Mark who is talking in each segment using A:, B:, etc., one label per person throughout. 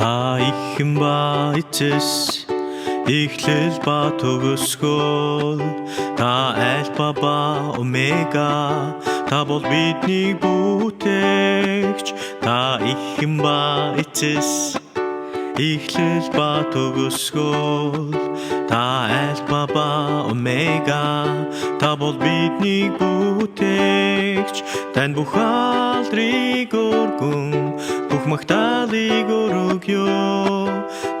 A: Та ихэн ба эцэс эхлэл ба төгсгөл та альфа ба омега та бол бидний бүтээгч та ихэн ба эцэс эхлэл ба төгсгөл та альфа ба омега та бол бидний бүтээгч тань бүх алдрыг өргөн бүх магтаалыг өргөё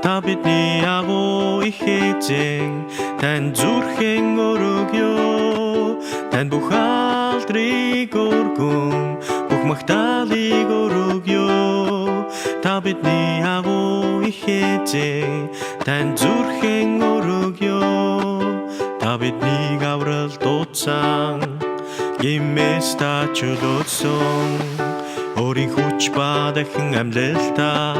A: та бидний агуу их эзэн тань зүрхэн өргөё тань бүх алдрыг өргөн бүх магтаалыг өргөё та бидний агуу их эзэн тань зүрхэн өргөё та биднийг аврал дуудсан гимээс та чөлөөсөн өөрийн хүч ба дахин амьлалтаа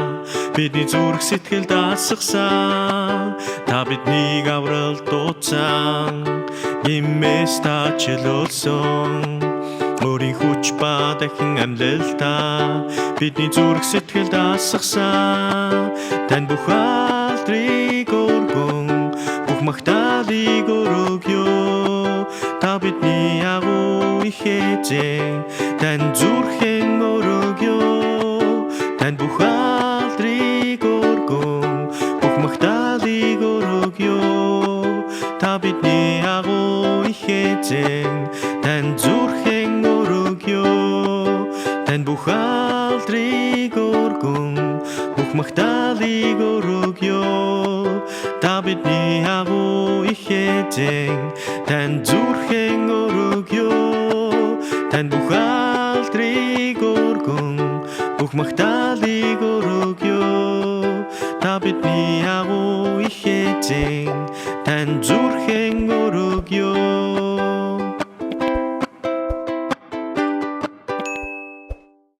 A: бидний зүрх сэтгэл даасгасан та биднийг аврал дуудсан гимээс та чөлөөсөн өөрийн хүч ба дахин амьлалтаа бидний зүрх сэтгэл даасгасан тань бүх алдрыг өргөн бүх магтаалыг өргөё та бидний агуу их эзэн тань зүрхэн өргөё тань бүх алдрыг өргөн бүх магтаалыг өргөё та бидний агуу их эзэн тань зүрхэн өргөё тань бүх алдрыг өргөн бүх магтаалыг өргөё та бидний агуу их эзэн тань зүрхэн өргөё тань бүх алдрыг өргөн бүх магтаалыг өргөё та бидний агуу их эзэн тань зүрхэн өргөё